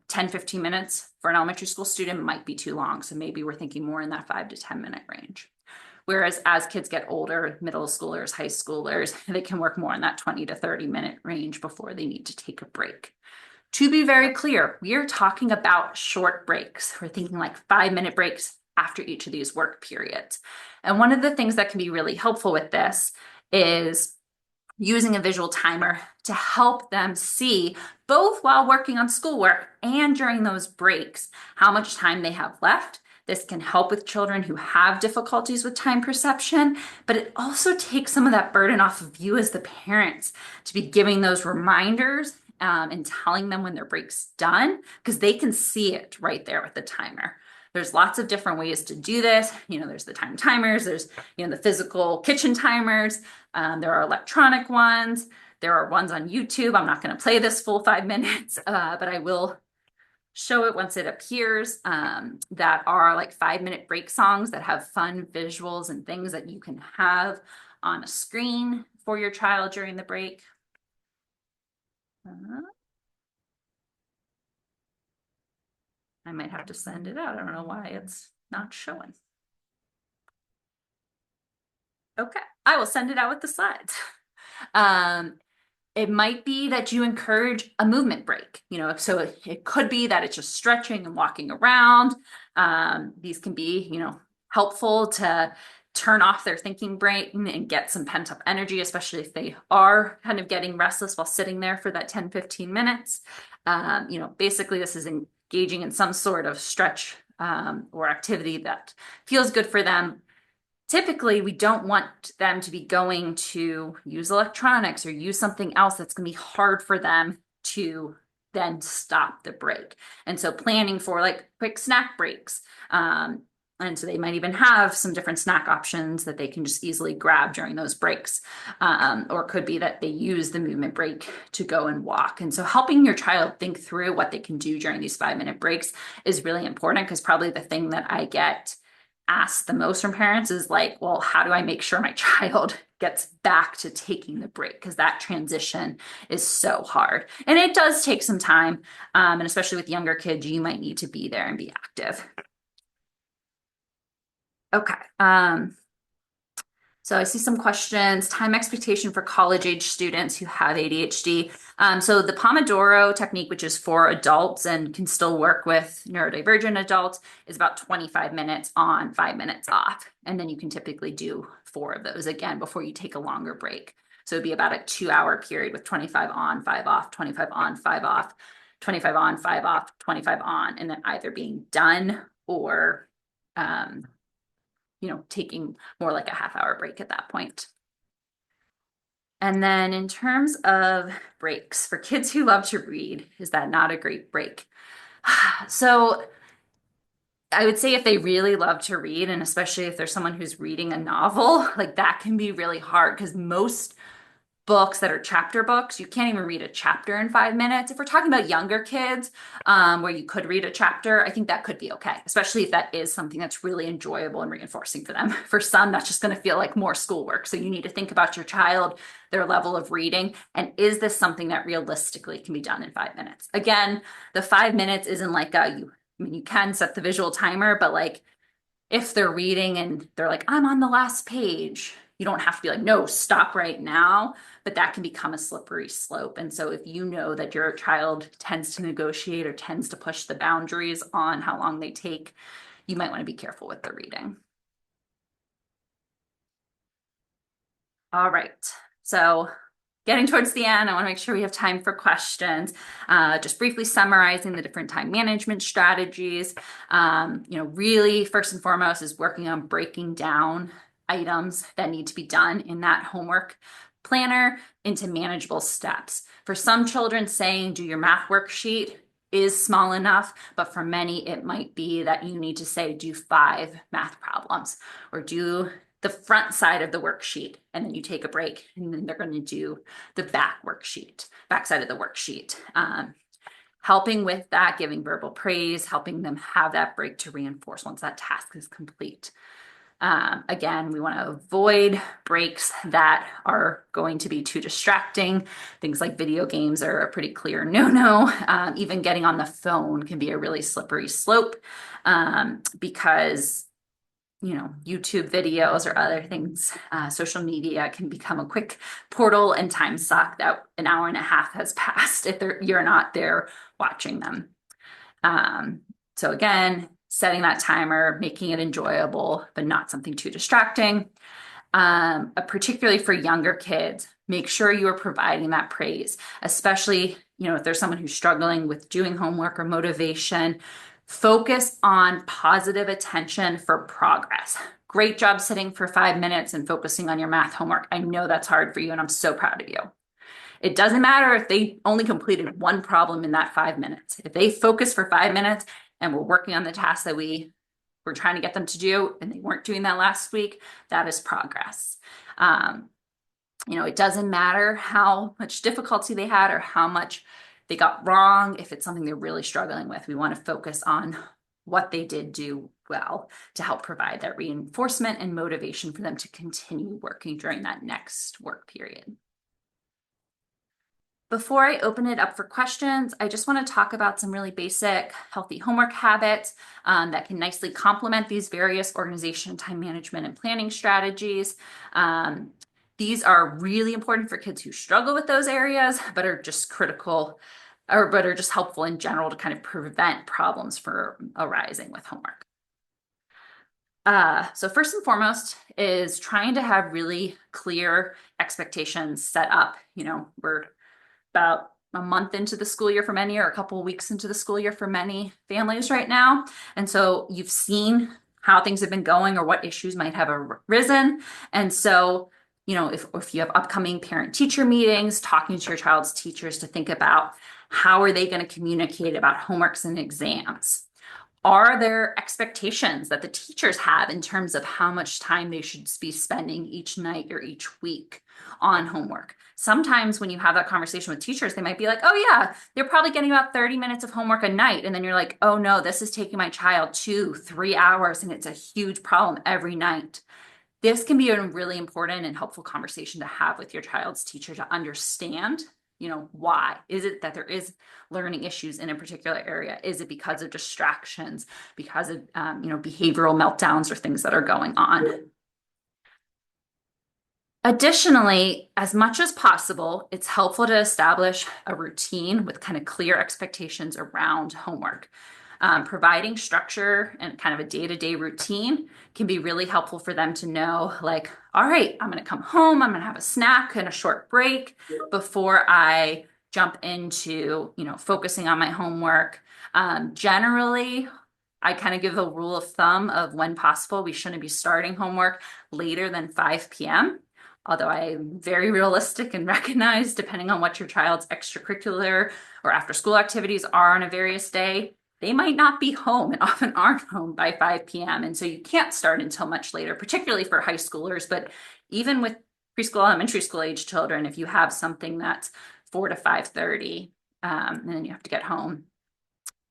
10, 15 minutes for an elementary school student might be too long. So maybe we're thinking more in that 5 to 10 minute range. Whereas as kids get older, middle schoolers, high schoolers, they can work more in that 20 to 30 minute range before they need to take a break. To be very clear, we are talking about short breaks. We're thinking like 5-minute breaks after each of these work periods. And one of the things that can be really helpful with this is using a visual timer to help them see, both while working on schoolwork and during those breaks, how much time they have left. This can help with children who have difficulties with time perception, but it also takes some of that burden off of you as the parents to be giving those reminders and telling them when their break's done, because they can see it right there with the timer. There's lots of different ways to do this. There's the time timers, there's, the physical kitchen timers, there are electronic ones, there are ones on YouTube. I'm not going to play this full 5 minutes, but I will show it once it appears, that are like 5-minute break songs that have fun visuals and things that you can have on a screen for your child during the break. I might have to send it out. I don't know why it's not showing. Okay, I will send it out with the slides. It might be that you encourage a movement break, so it could be that it's just stretching and walking around. These can be, helpful to turn off their thinking brain and get some pent up energy, especially if they are kind of getting restless while sitting there for that 10, 15 minutes. Basically this is engaging in some sort of stretch or activity that feels good for them. Typically, we don't want them to be going to use electronics or use something else that's going to be hard for them to then stop the break. And so planning for like quick snack breaks. And so they might even have some different snack options that they can just easily grab during those breaks. Or it could be that they use the movement break to go and walk. And so helping your child think through what they can do during these 5-minute breaks is really important, because probably the thing that I get asked the most from parents is like, well, how do I make sure my child gets back to taking the break? Because that transition is so hard. And it does take some time. And especially with younger kids, you might need to be there and be active. Okay. So I see some questions. Time expectation for college age students who have ADHD. So the Pomodoro technique, which is for adults and can still work with neurodivergent adults, is about 25 minutes on, 5 minutes off. And then you can typically do 4 of those again before you take a longer break. So it'd be about a 2-hour period with 25 on, 5 off, 25 on, 5 off, 25 on, 5 off, 25 on, and then either being done or taking more like a half-hour break at that point. And then in terms of breaks, for kids who love to read, is that not a great break? So I would say if they really love to read, and especially if there's someone who's reading a novel, like that can be really hard because most books that are chapter books, you can't even read a chapter in 5 minutes. If we're talking about younger kids, where you could read a chapter, I think that could be okay, especially if that is something that's really enjoyable and reinforcing for them. For some, that's just going to feel like more schoolwork. So you need to think about your child, their level of reading, and is this something that realistically can be done in 5 minutes? Again, the 5 minutes isn't like you can set the visual timer, but like if they're reading and they're like, I'm on the last page, you don't have to be like, no, stop right now. But that can become a slippery slope. And so if you know that your child tends to negotiate or tends to push the boundaries on how long they take, you might want to be careful with the reading. All right. So getting towards the end, I want to make sure we have time for questions. Just briefly summarizing the different time management strategies. Really first and foremost is working on breaking down items that need to be done in that homework planner into manageable steps. For some children, saying do your math worksheet is small enough, but for many, it might be that you need to say do 5 math problems or do the front side of the worksheet, and then you take a break, and then they're going to do the back side of the worksheet. Helping with that, giving verbal praise, helping them have that break to reinforce once that task is complete. Again, we want to avoid breaks that are going to be too distracting. Things like video games are a pretty clear no-no. Even getting on the phone can be a really slippery slope because YouTube videos or other things, social media can become a quick portal and time suck that an hour and a half has passed if you're not there watching them. So again, setting that timer, making it enjoyable, but not something too distracting. Particularly for younger kids, make sure you are providing that praise, especially, if there's someone who's struggling with doing homework or motivation. Focus on positive attention for progress. Great job sitting for 5 minutes and focusing on your math homework. I know that's hard for you, and I'm so proud of you. It doesn't matter if they only completed 1 problem in that 5 minutes. If they focus for 5 minutes and we're working on the task that we were trying to get them to do, and they weren't doing that last week, that is progress. It doesn't matter how much difficulty they had or how much they got wrong. If it's something they're really struggling with, we want to focus on what they did do well to help provide that reinforcement and motivation for them to continue working during that next work period. Before I open it up for questions, I just want to talk about some really basic healthy homework habits that can nicely complement these various organization, time management, and planning strategies. These are really important for kids who struggle with those areas, but are just critical but are just helpful in general to kind of prevent problems from arising with homework. So first and foremost is trying to have really clear expectations set up. We're about a month into the school year for many, or a couple of weeks into the school year for many families right now. And so you've seen how things have been going or what issues might have arisen. And so if you have upcoming parent-teacher meetings, talking to your child's teachers to think about how are they going to communicate about homeworks and exams. Are there expectations that the teachers have in terms of how much time they should be spending each night or each week on homework? Sometimes when you have that conversation with teachers, they might be like, oh, yeah, they're probably getting about 30 minutes of homework a night. And then you're like, oh, no, this is taking my child 2, 3 hours, and it's a huge problem every night. This can be a really important and helpful conversation to have with your child's teacher to understand, why is it that there is learning issues in a particular area? Is it because of distractions, because of behavioral meltdowns or things that are going on? Additionally, as much as possible, it's helpful to establish a routine with kind of clear expectations around homework. Providing structure and kind of a day-to-day routine can be really helpful for them to know, like, all right, I'm going to come home, I'm going to have a snack and a short break before I jump into, focusing on my homework. Generally, I kind of give a rule of thumb of when possible, we shouldn't be starting homework later than 5 p.m. Although I am very realistic and recognize, depending on what your child's extracurricular or after school activities are on a various day, they might not be home and often aren't home by 5 p.m. And so you can't start until much later, particularly for high schoolers. But even with preschool, elementary school age children, if you have something that's 4 to 5:30, and then you have to get home,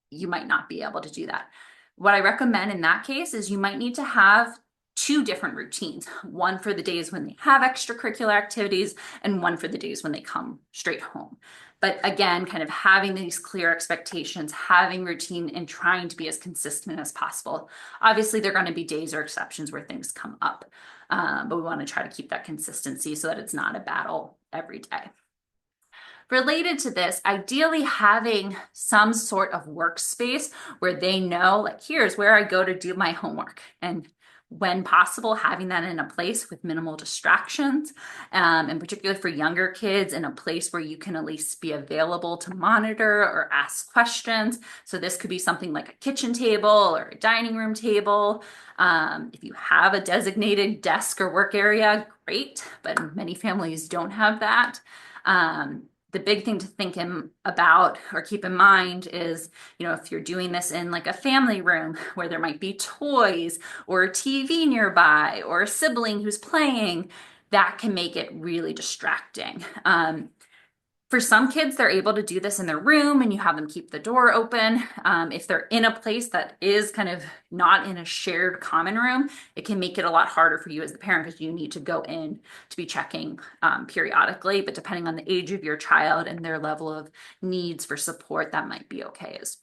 you might not be able to do that. What I recommend in that case is you might need to have two different routines, one for the days when they have extracurricular activities and one for the days when they come straight home. But again, kind of having these clear expectations, having routine, and trying to be as consistent as possible. Obviously, there are going to be days or exceptions where things come up, but we want to try to keep that consistency so that it's not a battle every day. Related to this, ideally having some sort of workspace where they know, like, here's where I go to do my homework. And when possible, having that in a place with minimal distractions, and particularly for younger kids, in a place where you can at least be available to monitor or ask questions. So this could be something like a kitchen table or a dining room table. If you have a designated desk or work area, great, but many families don't have that. The big thing to think about or keep in mind is, if you're doing this in like a family room where there might be toys or a TV nearby or a sibling who's playing, that can make it really distracting. For some kids, they're able to do this in their room and you have them keep the door open. If they're in a place that is kind of not in a shared common room, it can make it a lot harder for you as the parent because you need to go in to be checking periodically. But depending on the age of your child and their level of needs for support, that might be okay as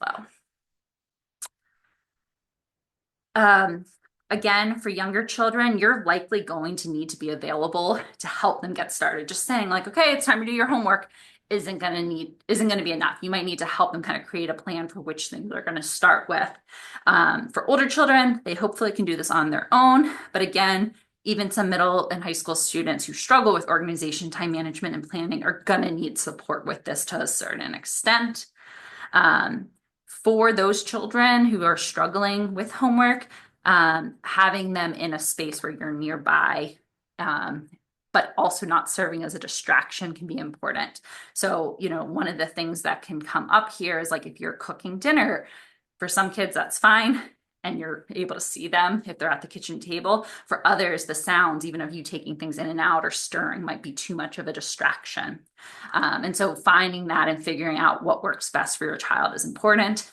well. Again, for younger children, you're likely going to need to be available to help them get started. Just saying like, okay, it's time to do your homework isn't going to be enough. You might need to help them kind of create a plan for which things they're going to start with. For older children, they hopefully can do this on their own. But again, even some middle and high school students who struggle with organization, time management, and planning are going to need support with this to a certain extent. For those children who are struggling with homework, having them in a space where you're nearby, but also not serving as a distraction can be important. So, one of the things that can come up here is like if you're cooking dinner, for some kids, that's fine. And you're able to see them if they're at the kitchen table. For others, the sounds, even of you taking things in and out or stirring, might be too much of a distraction. And so finding that and figuring out what works best for your child is important.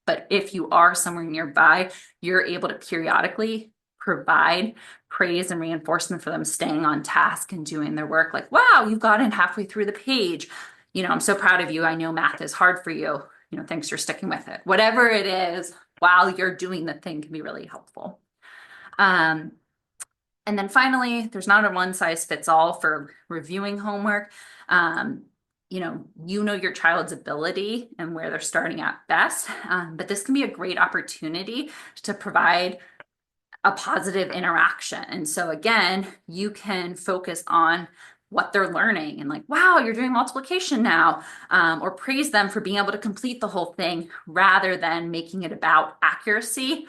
But if you are somewhere nearby, you're able to periodically provide praise and reinforcement for them staying on task and doing their work. Like, wow, you've gotten halfway through the page. I'm so proud of you. I know math is hard for you. Thanks for sticking with it. Whatever it is, while you're doing the thing can be really helpful. And then finally, there's not a one size fits all for reviewing homework. Your child's ability and where they're starting at best, but this can be a great opportunity to provide a positive interaction. And so again, you can focus on what they're learning and like, wow, you're doing multiplication now, or praise them for being able to complete the whole thing rather than making it about accuracy.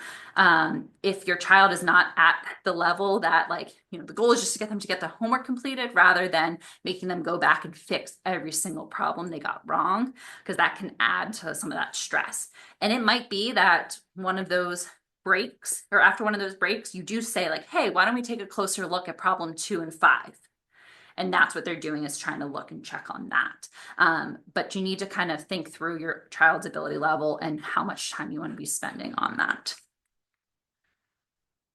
If your child is not at the level that, like, the goal is just to get them to get the homework completed rather than making them go back and fix every single problem they got wrong, because that can add to some of that stress. And it might be that one of those breaks, or after one of those breaks, you do say, like, hey, why don't we take a closer look at problem 2 and 5? And that's what they're doing, is trying to look and check on that. But you need to kind of think through your child's ability level and how much time you want to be spending on that.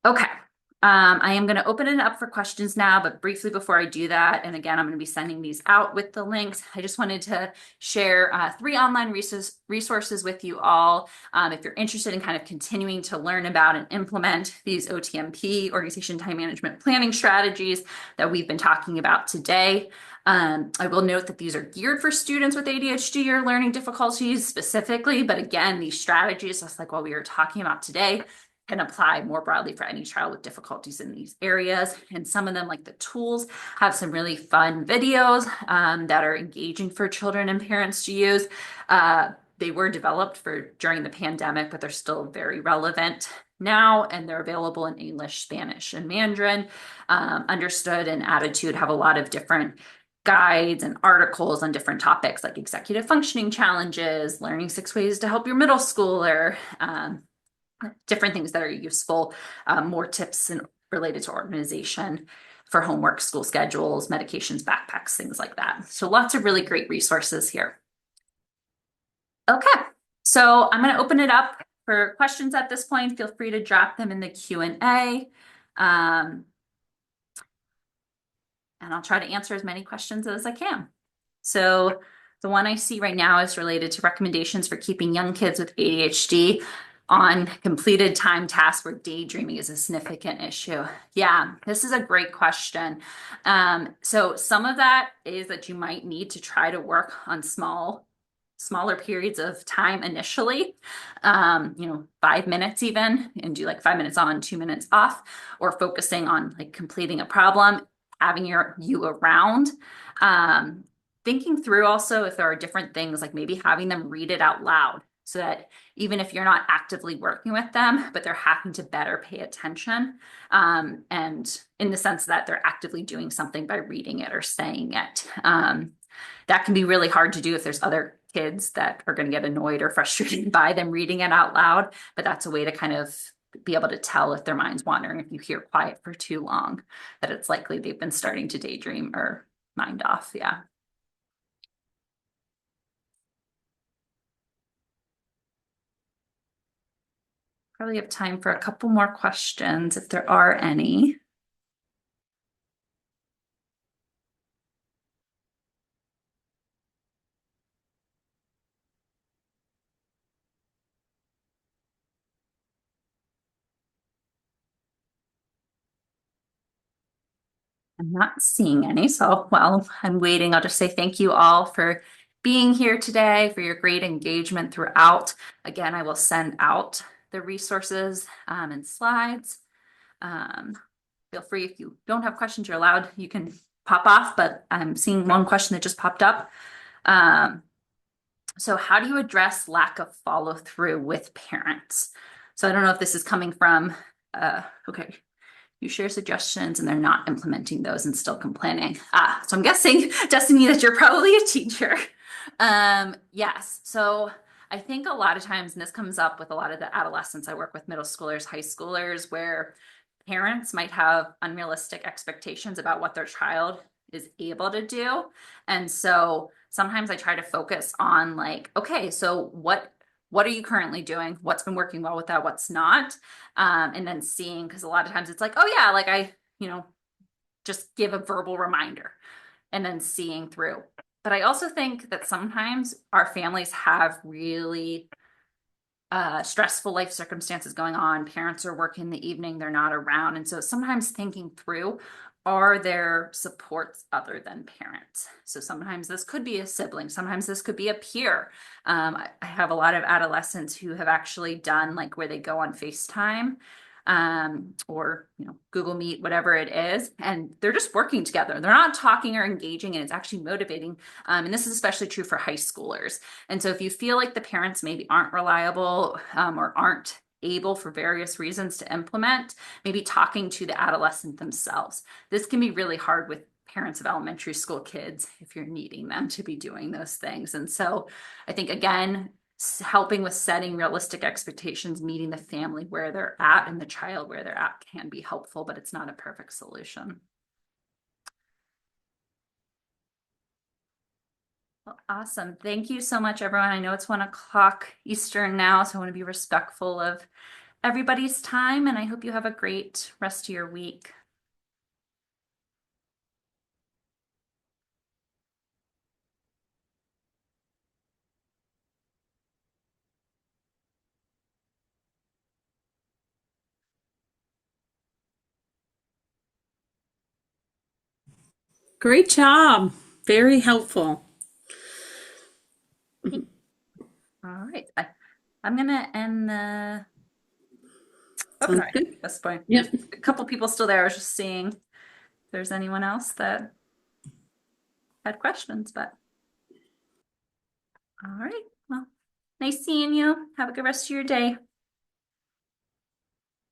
Okay. I am going to open it up for questions now, but briefly before I do that, and again, I'm going to be sending these out with the links. I just wanted to share 3 online resources with you all. If you're interested in kind of continuing to learn about and implement these OTMP, organization time management planning strategies that we've been talking about today. I will note that these are geared for students with ADHD or learning difficulties specifically, but again, these strategies, just like what we were talking about today, can apply more broadly for any child with difficulties in these areas. And some of them, like the tools, have some really fun videos that are engaging for children and parents to use. They were developed for during the pandemic, but they're still very relevant now, and they're available in English, Spanish, and Mandarin. Understood and Attitude have a lot of different guides and articles on different topics like executive functioning challenges, learning 6 ways to help your middle schooler, different things that are useful, more tips related to organization for homework, school schedules, medications, backpacks, things like that. So lots of really great resources here. Okay, so I'm going to open it up for questions at this point. Feel free to drop them in the Q&A. And I'll try to answer as many questions as I can. So the one I see right now is related to recommendations for keeping young kids with ADHD on completed time tasks where daydreaming is a significant issue. Yeah, this is a great question. So some of that is that you might need to try to work on smaller periods of time initially, 5 minutes even, and do like 5 minutes on, 2 minutes off, or focusing on like completing a problem, having you around. Thinking through also if there are different things, like maybe having them read it out loud, so that even if you're not actively working with them, but they're having to better pay attention, and in the sense that they're actively doing something by reading it or saying it. That can be really hard to do if there's other kids that are going to get annoyed or frustrated by them reading it out loud, but that's a way to kind of be able to tell if their mind's wandering. If you hear quiet for too long, that it's likely they've been starting to daydream or mind off. Yeah. Probably have time for a couple more questions if there are any. I'm not seeing any. So while I'm waiting, I'll just say thank you all for being here today, for your great engagement throughout. Again, I will send out the resources and slides. Feel free, if you don't have questions, you're allowed, you can pop off, but I'm seeing one question that just popped up. So how do you address lack of follow through with parents? So I don't know if this is coming from, okay, you share suggestions and they're not implementing those and still complaining. So I'm guessing, Destiny, that you're probably a teacher. Yes. So I think a lot of times, and this comes up with a lot of the adolescents I work with, middle schoolers, high schoolers, where parents might have unrealistic expectations about what their child is able to do. And so sometimes I try to focus on like, okay, so what are you currently doing? What's been working well with that? What's not? And then seeing, because a lot of times it's like, oh yeah, like I, just give a verbal reminder and then seeing through. But I also think that sometimes our families have really stressful life circumstances going on. Parents are working in the evening, they're not around. And so sometimes thinking through, are there supports other than parents? So sometimes this could be a sibling, sometimes this could be a peer. I have a lot of adolescents who have actually done like where they go on FaceTime or Google Meet, whatever it is, and they're just working together. They're not talking or engaging, and it's actually motivating. And this is especially true for high schoolers. And so if you feel like the parents maybe aren't reliable or aren't able for various reasons to implement, maybe talking to the adolescent themselves. This can be really hard with parents of elementary school kids if you're needing them to be doing those things. And so I think, again, helping with setting realistic expectations, meeting the family where they're at and the child where they're at can be helpful, but it's not a perfect solution. Well, awesome. Thank you so much, everyone. I know it's 1 o'clock Eastern now, so I want to be respectful of everybody's time, and I hope you have a great rest of your week. Great job. Very helpful. All right. I'm going to end the Sounds webinar good. at this point. Yep. There's a couple people still there. I was just seeing if there's anyone else that had questions, but all right. Well, nice seeing you. Have a good rest of your day.